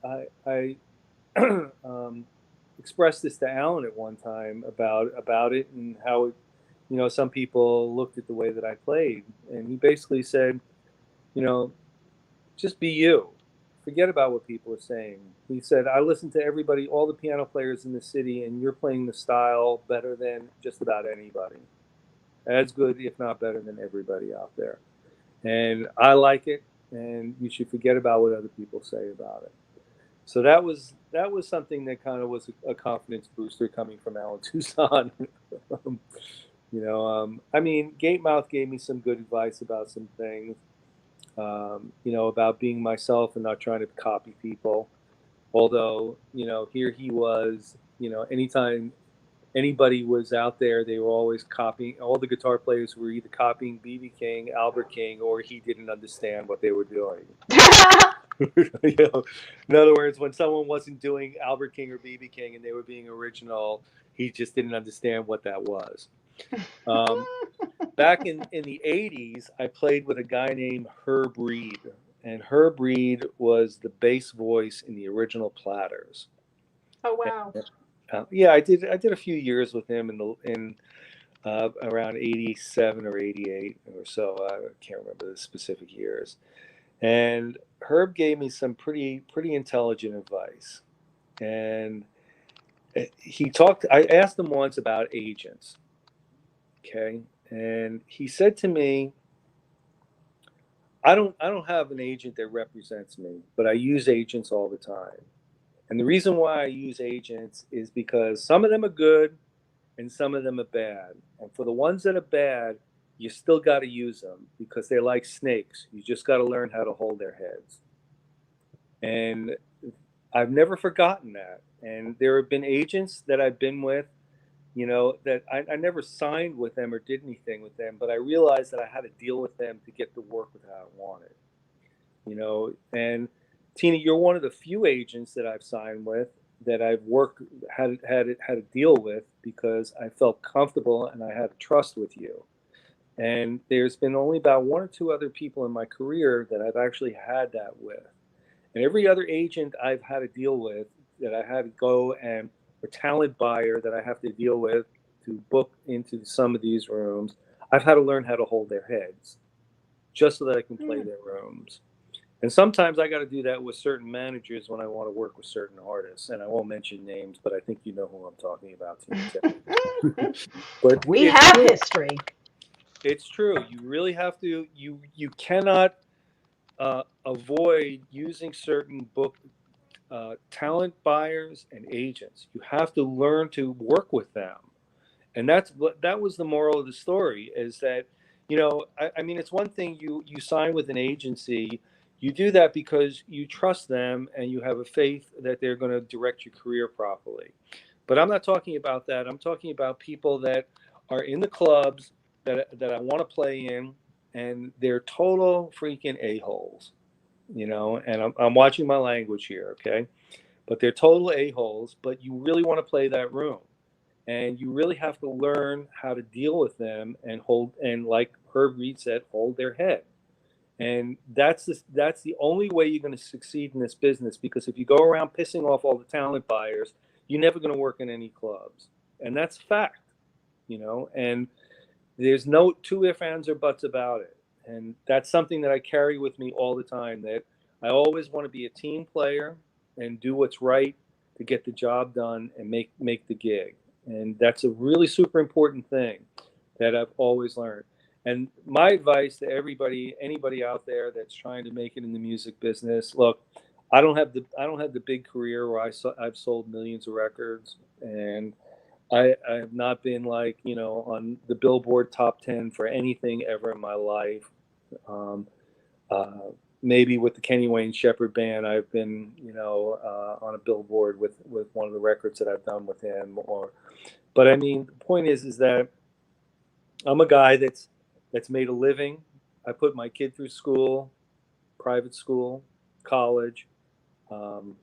S2: I um, expressed this to Alan at one time about it and how some people looked at the way that I played, and he basically said, you know, just be you. Forget about what people are saying. He said, I listen to everybody, all the piano players in the city, and you're playing the style better than just about anybody. As good, if not better than everybody out there. And I like it, and you should forget about what other people say about it. So that was something that kind of was a confidence booster coming from Alan Tucson. um, I mean, Gatemouth gave me some good advice about some things, about being myself and not trying to copy people. Although, here he was, anytime anybody was out there, they were always copying. All the guitar players were either copying BB King, Albert King, or he didn't understand what they were doing. In other words, when someone wasn't doing Albert King or BB King and they were being original, he just didn't understand what that was. Um, Back in the 80s, I played with a guy named Herb Reed, and Herb Reed was the bass voice in the original Platters.
S1: Oh, wow.
S2: Yeah, I did a few years with him in around 87 or 88 or so. I can't remember the specific years. And Herb gave me some pretty intelligent advice. And he talked. I asked him once about agents. Okay, and he said to me, I don't have an agent that represents me, but I use agents all the time. And the reason why I use agents is because some of them are good and some of them are bad. And for the ones that are bad, you still got to use them because they're like snakes. You just got to learn how to hold their heads. And I've never forgotten that. And there have been agents that I've been with, that I never signed with them or did anything with them, but I realized that I had to deal with them to get the work with how I wanted. And Tina, you're one of the few agents that I've signed with that I've worked had to deal with because I felt comfortable and I had trust with you. And there's been only about one or two other people in my career that I've actually had that with. And every other agent I've had to deal with that I had to go and or talent buyer that I have to deal with to book into some of these rooms, I've had to learn how to hold their heads just so that I can play
S1: Mm.
S2: their rooms. And sometimes I got to do that with certain managers when I want to work with certain artists. And I won't mention names, but I think you know who I'm talking about, Tina. But
S1: We
S2: it's
S1: have
S2: true.
S1: history.
S2: It's true. You really have to. You cannot avoid using certain book talent buyers and agents. You have to learn to work with them, and that was the moral of the story. Is that I mean, it's one thing you sign with an agency. You do that because you trust them and you have a faith that they're going to direct your career properly. But I'm not talking about that. I'm talking about people that are in the clubs that I want to play in, and they're total freaking a-holes. And I'm watching my language here, okay? But they're total a-holes, but you really want to play that room. And you really have to learn how to deal with them and hold, and like Herb Reed said, hold their head. And that's the only way you're going to succeed in this business, because if you go around pissing off all the talent buyers, you're never going to work in any clubs. And that's fact. And there's no two ifs, ands, or buts about it. And that's something that I carry with me all the time, that I always want to be a team player and do what's right to get the job done and make the gig. And that's a really super important thing that I've always learned. And my advice to anybody out there that's trying to make it in the music business, look, I don't have the big career where I've sold millions of records, and I have not been like, on the Billboard top 10 for anything ever in my life. Um, uh, Maybe with the Kenny Wayne Shepherd Band, I've been, on a billboard with one of the records that I've done with him. But I mean, the point is that I'm a guy that's made a living. I put my kid through school, private school, college. Um,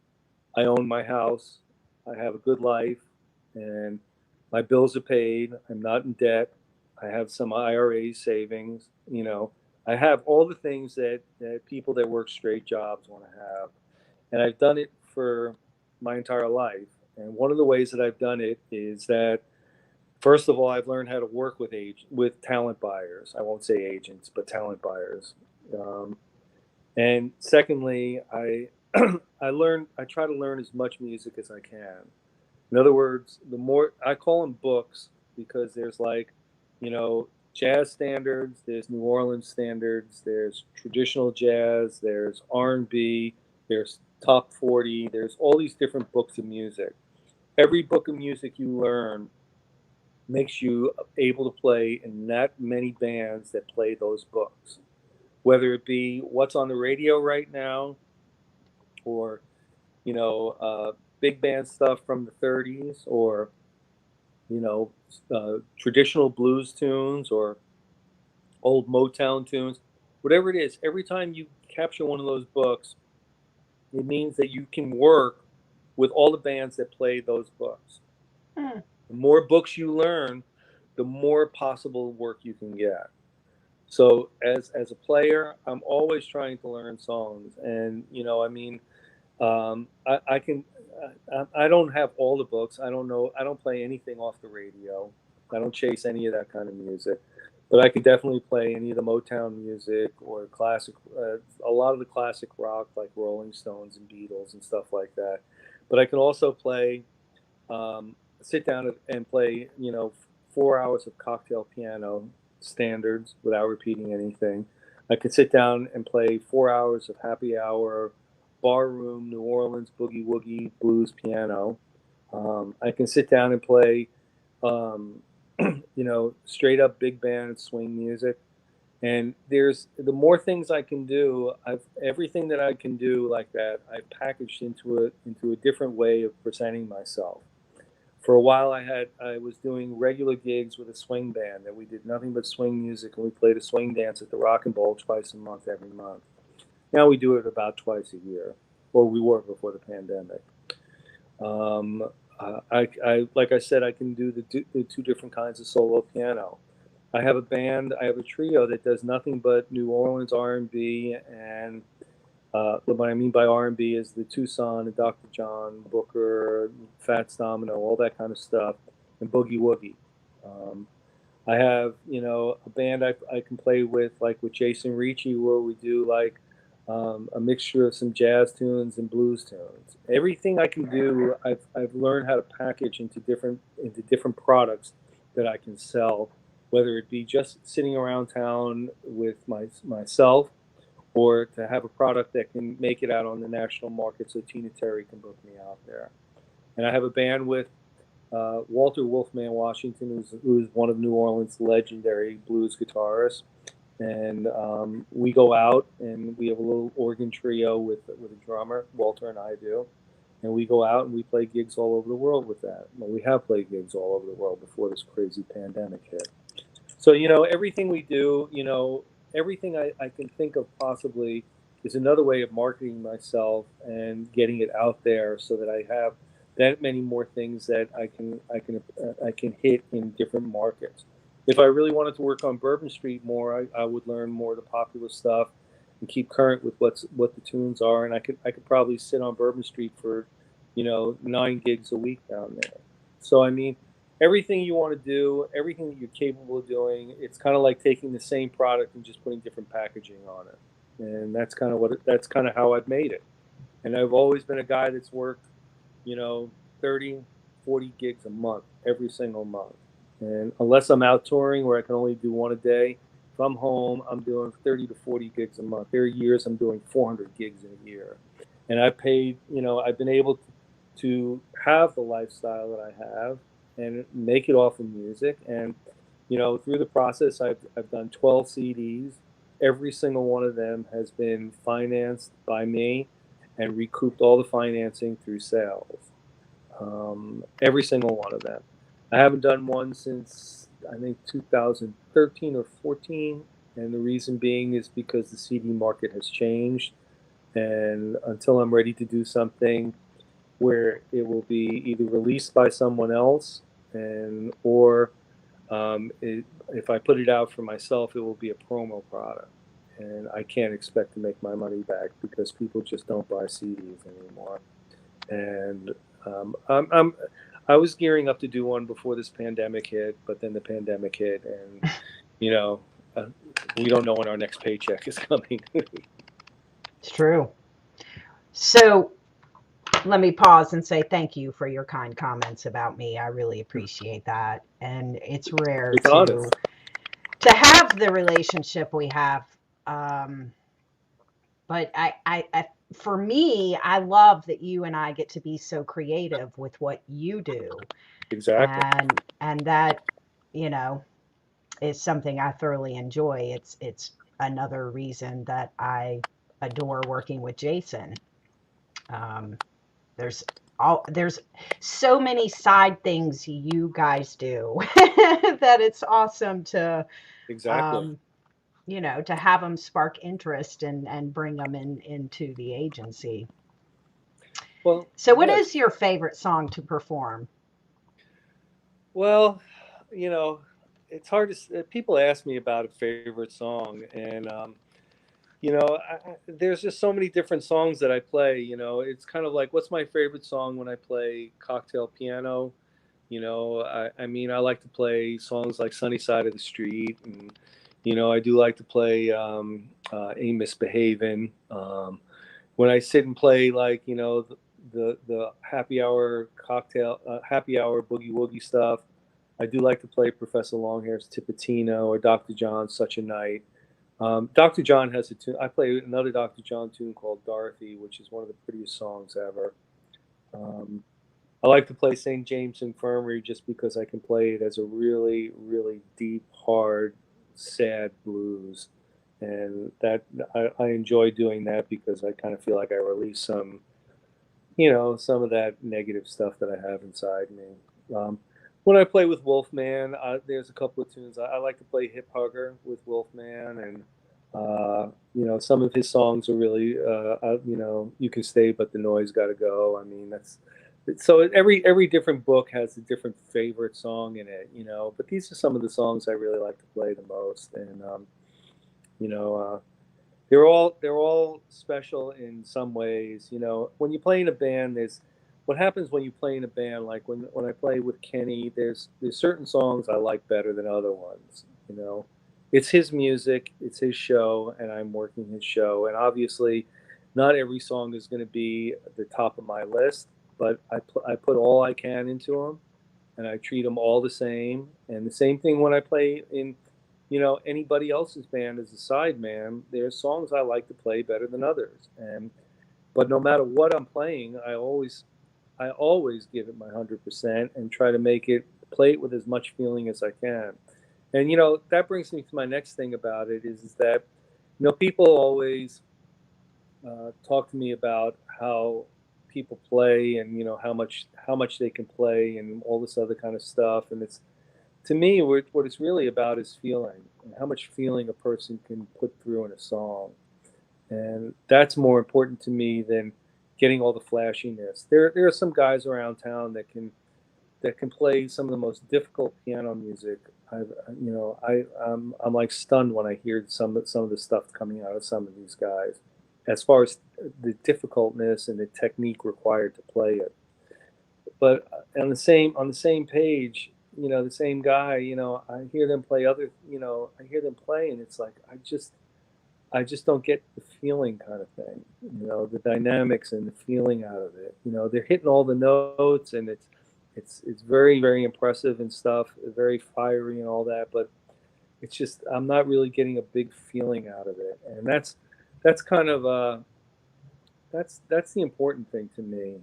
S2: I own my house. I have a good life, and my bills are paid. I'm not in debt. I have some IRA savings. I have all the things that people that work straight jobs want to have. And I've done it for my entire life. And one of the ways that I've done it is that, first of all, I've learned how to work with talent buyers. I won't say agents, but talent buyers. Um, and secondly, I try to learn as much music as I can. In other words, the more I call them books, because there's like, jazz standards, there's New Orleans standards, there's traditional jazz, there's R&B, there's top 40, there's all these different books of music. Every book of music you learn makes you able to play in that many bands that play those books, whether it be what's on the radio right now, or you know uh, big band stuff from the 30s, or you know traditional blues tunes, or old Motown tunes, whatever it is. Every time you capture one of those books, it means that you can work with all the bands that play those books.
S1: Hmm.
S2: The more books you learn, the more possible work you can get. So as a player, I'm always trying to learn songs, and I mean, I can. I don't have all the books. I don't know. I don't play anything off the radio. I don't chase any of that kind of music. But I could definitely play any of the Motown music or classic, a lot of the classic rock like Rolling Stones and Beatles and stuff like that. But I can also play, sit down and play, 4 hours of cocktail piano standards without repeating anything. I could sit down and play 4 hours of happy hour, barroom, New Orleans boogie woogie blues piano. I can sit down and play, um, straight up big band swing music. And there's the more things I can do. Everything that I can do like that, I've packaged into a different way of presenting myself. For a while, I was doing regular gigs with a swing band that we did nothing but swing music, and we played a swing dance at the Rock and Bowl twice a month, every month. Now we do it about twice a year, or we were before the pandemic. Um, like I said, I can do the two different kinds of solo piano. I have a band. I have a trio that does nothing but New Orleans R&B, and what I mean by R&B is the Tucson, and Dr. John, Booker, Fats Domino, all that kind of stuff, and boogie woogie. Um, I have, a band I can play with, like with Jason Ricci, where we do like a mixture of some jazz tunes and blues tunes. Everything I can do, I've learned how to package into different products that I can sell, whether it be just sitting around town with myself, or to have a product that can make it out on the national market so Tina Terry can book me out there. And I have a band with Walter Wolfman Washington, who's one of New Orleans' legendary blues guitarists. And we go out and we have a little organ trio with a drummer, Walter and I do. And we go out and we play gigs all over the world with that. Well, we have played gigs all over the world before this crazy pandemic hit. So, everything we do, everything I can think of possibly is another way of marketing myself and getting it out there so that I have that many more things that I can hit in different markets. If I really wanted to work on Bourbon Street more, I would learn more of the popular stuff and keep current with what the tunes are, and I could probably sit on Bourbon Street for 9 gigs a week down there. So I mean, everything you want to do, everything that you're capable of doing, it's kind of like taking the same product and just putting different packaging on it. And that's kind of how I've made it. And I've always been a guy that's worked, you know, 30, 40 gigs a month, every single month. And unless I'm out touring where I can only do one a day, if I'm home, I'm doing 30 to 40 gigs a month. There are years I'm doing 400 gigs in a year. And I've been able to have the lifestyle that I have and make it off of music. And through the process, I've done 12 CDs. Every single one of them has been financed by me and recouped all the financing through sales. Every single one of them. I haven't done one since I think 2013 or 14, and the reason being is because the CD market has changed, and until I'm ready to do something where it will be either released by someone else, and or if I put it out for myself, it will be a promo product, and I can't expect to make my money back because people just don't buy CDs anymore. And I was gearing up to do one before this pandemic hit, but then the pandemic hit, and you know, uh, we don't know when our next paycheck is coming.
S1: It's true. So let me pause and say thank you for your kind comments about me. I really appreciate that. And it's rare
S2: It's honest.
S1: to have the relationship we have. Um, but for me, I love that you and I get to be so creative with what you do,
S2: Exactly.
S1: and that, you know, is something I thoroughly enjoy. It's another reason that I adore working with Jason. Um, there's there's so many side things you guys do that it's awesome to
S2: Exactly.
S1: um, to have them spark interest and bring them into the agency.
S2: Well,
S1: So what
S2: yeah.
S1: is your favorite song to perform?
S2: Well, you know, it's hard to. People ask me about a favorite song, and there's just so many different songs that I play. It's kind of like, what's my favorite song when I play cocktail piano? I mean, I like to play songs like Sunny Side of the Street, and I do like to play Ain't Misbehavin'. When I sit and play, like, the happy hour boogie woogie stuff, I do like to play Professor Longhair's Tipitino or Dr. John's Such a Night. Dr. John has a tune. I play another Dr. John tune called Dorothy, which is one of the prettiest songs ever. Um, I like to play St. James Infirmary just because I can play it as a really, really deep, hard, sad blues. And I enjoy doing that because I kind of feel like I release some of that negative stuff that I have inside me. When I play with Wolfman, there's a couple of tunes. I like to play Hip Hugger with Wolfman, and some of his songs are really, You Can Stay, but the Noise Got to Go. I mean, that's so every different book has a different favorite song in it, But these are some of the songs I really like to play the most, and you know, they're all special in some ways. When you play in a band, there's what happens when you play in a band. Like when I play with Kenny, there's certain songs I like better than other ones. It's his music, it's his show, and I'm working his show. And obviously, not every song is going to be the top of my list, but I put all I can into them, and I treat them all the same. And the same thing when I play in anybody else's band as a side man. There's songs I like to play better than others, and but no matter what I'm playing, I always give it my 100% and try to make it play it with as much feeling as I can. And that brings me to my next thing about it is that people always talk to me about how people play, and how much they can play, and all this other kind of stuff. And it's to me, what it's really about is feeling, and how much feeling a person can put through in a song. And that's more important to me than getting all the flashiness. There are some guys around town that can play some of the most difficult piano music. I'm like stunned when I hear some of the stuff coming out of some of these guys, as far as the difficultness and the technique required to play it. But on the same page, the same guy, I hear them play I hear them play, and it's like I just don't get the feeling, kind of thing, the dynamics and the feeling out of it. They're hitting all the notes, and it's very, very impressive and stuff, very fiery and all that, but it's just I'm not really getting a big feeling out of it, and that's kind of that's the important thing to me.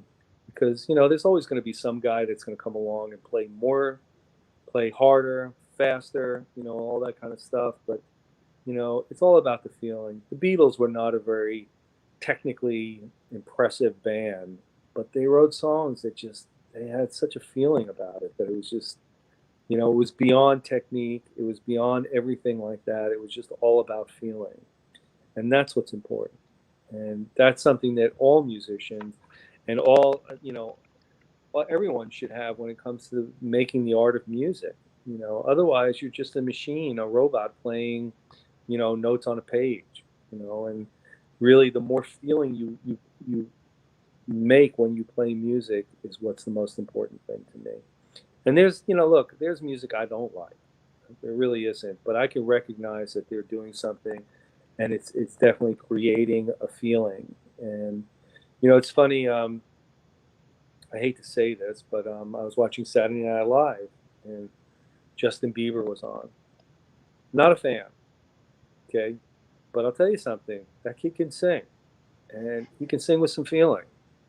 S2: because there's always going to be some guy that's going to come along and play more, play harder, faster, all that kind of stuff. But it's all about the feeling. The Beatles were not a very technically impressive band, but they wrote songs that just they had such a feeling about it that it was just it was beyond technique. It was beyond everything like that. It was just all about feeling, and that's what's important. And that's something that all musicians and all everyone should have when it comes to making the art of music. Otherwise you're just a machine, a robot playing, notes on a page. And really, the more feeling you make when you play music is what's the most important thing to me. And look, there's music I don't like. There really isn't, but I can recognize that they're doing something, and it's definitely creating a feeling. And it's funny. I hate to say this, but I was watching Saturday Night Live, and Justin Bieber was on. Not a fan, okay, but I'll tell you something. That kid can sing, and he can sing with some feeling.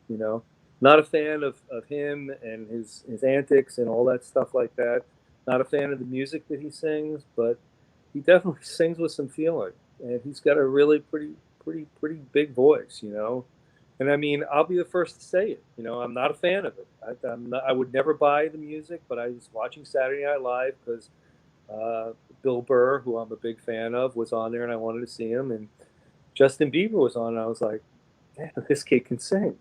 S2: You know, Not a fan of him and his antics and all that stuff like that. Not a fan of the music that he sings, but he definitely sings with some feeling, and he's got a really pretty big voice. And I mean, I'll be the first to say it. I'm not a fan of it. I would never buy the music, but I was watching Saturday Night Live because Bill Burr, who I'm a big fan of, was on there, and I wanted to see him. And Justin Bieber was on, and I was like, man, this kid can sing.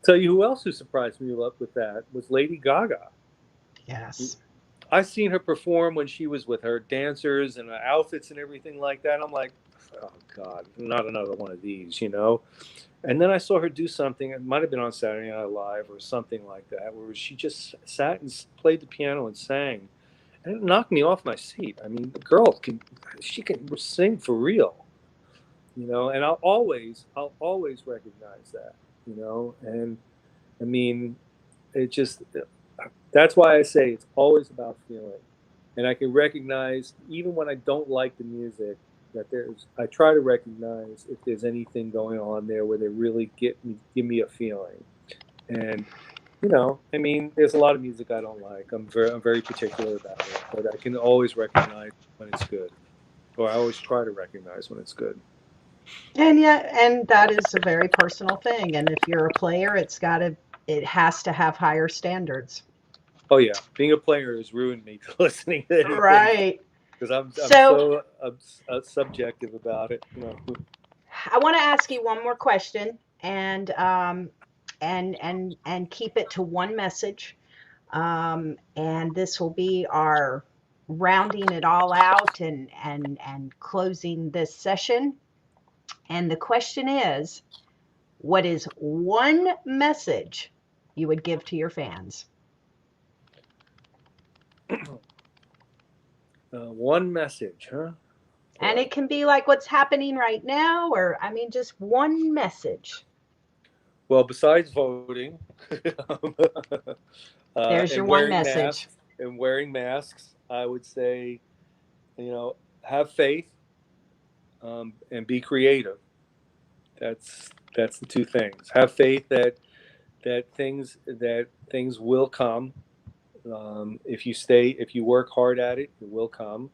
S2: Tell you who else who surprised me with that was Lady Gaga.
S1: Yes.
S2: I've seen her perform when she was with her dancers and her outfits and everything like that. I'm like, oh God, not another one of these. And then I saw her do something. It might have been on Saturday Night Live or something like that, where she just sat and played the piano and sang, and it knocked me off my seat. I mean, the girl she can sing for real. And I'll always recognize that. And I mean, it just, that's why I say it's always about feeling. And I can recognize, even when I don't like the music, that I try to recognize if there's anything going on there where they really give me a feeling. And, I mean, there's a lot of music I don't like. I'm very particular about it, but I can always recognize when it's good, or I always try to recognize when it's good.
S1: And yeah, and that is a very personal thing. And if you're a player, it has to have higher standards.
S2: Oh yeah, being a player has ruined me to listening to anything
S1: Right.
S2: because I'm
S1: So
S2: so subjective about it.
S1: I want to ask you one more question, and keep it to one message. And this will be our rounding it all out and closing this session. And the question is, what is one message you would give to your fans?
S2: One message, huh?
S1: And
S2: Boy.
S1: it can be like what's happening right now, or I mean, just one message.
S2: Well, besides voting,
S1: There's your
S2: and
S1: one
S2: wearing
S1: message.
S2: masks I would say, have faith, and be creative. That's the two things. Have faith that things will come. If you work hard at it, it will come.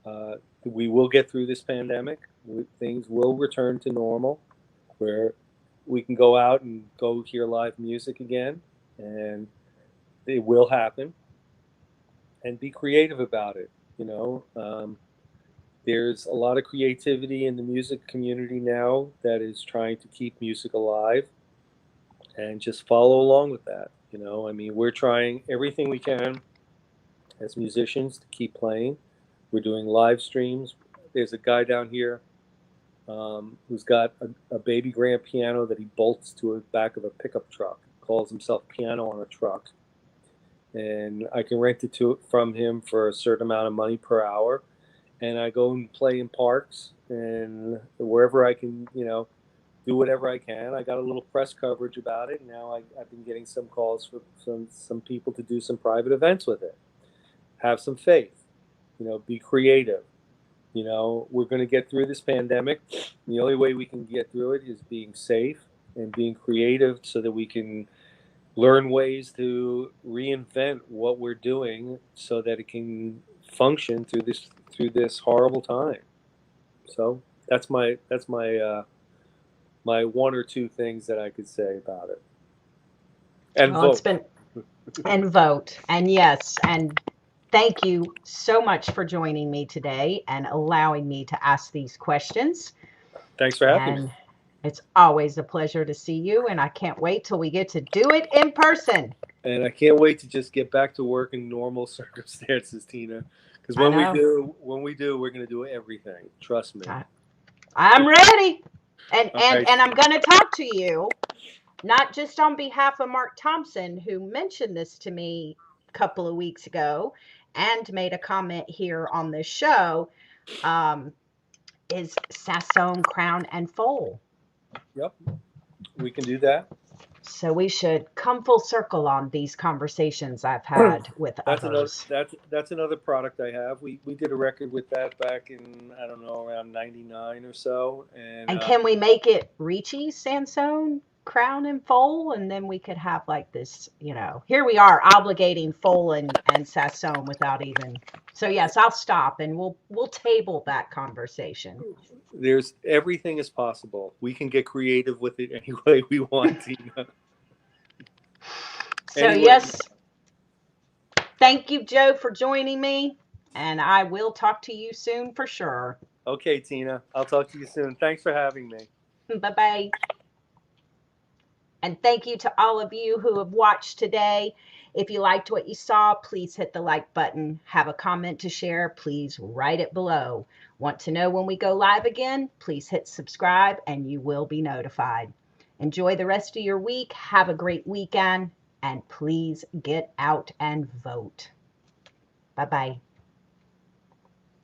S2: Uh, we will get through this pandemic. Things will return to normal, where we can go out and go hear live music again, and it will happen. And be creative about it. There's a lot of creativity in the music community now that is trying to keep music alive, and just follow along with that. I mean, we're trying everything we can as musicians to keep playing. We're doing live streams. There's a guy down here who's got a baby grand piano that he bolts to the back of a pickup truck. Calls himself Piano on a Truck, and I can rent it from him for a certain amount of money per hour. And I go and play in parks and wherever I can, do whatever I can. I got a little press coverage about it. Now I've been getting some calls for some people to do some private events with it. Have some faith, be creative. We're going to get through this pandemic. The only way we can get through it is being safe and being creative so that we can learn ways to reinvent what we're doing so that it can function through this horrible time. So that's my one or two things that I could say about it. And
S1: Well, it's
S2: vote.
S1: been, and vote. And yes, and thank you so much for joining me today and allowing me to ask these questions.
S2: Thanks for having me.
S1: And it's always a pleasure to see you. And I can't wait till we get to do it in person.
S2: And I can't wait to just get back to work in normal circumstances, Tina. Because
S1: I
S2: when we
S1: know.
S2: do, when we do, we're going to do everything. Trust me.
S1: I'm ready. And
S2: All
S1: and
S2: right.
S1: and I'm going to talk to you not just on behalf of Mark Thompson, who mentioned this to me a couple of weeks ago and made a comment here on this show, um, is Sassone, Crown, and Foal.
S2: Yep. We can do that.
S1: So we should come full circle on these conversations I've had with
S2: That's another
S1: others.
S2: that's another product I have. We did a record with that back in, I don't know, around '99 or so, and
S1: And can we make it Ricci, Sansone, Crown, and Foal? And then we could have like this, here we are obligating Foal and Sassone without even. So yes, I'll stop and we'll table that conversation.
S2: there's everything is possible. We can get creative with it any way we want, Tina.
S1: So
S2: Any way.
S1: yes, thank you, Joe, for joining me. And I will talk to you soon for sure.
S2: Okay, Tina. I'll talk to you soon. Thanks for having me.
S1: Bye-bye. And thank you to all of you who have watched today. If you liked what you saw, please hit the like button. Have a comment to share, please write it below. Want to know when we go live again? Please hit subscribe and you will be notified. Enjoy the rest of your week. Have a great weekend and please get out and vote. Bye-bye.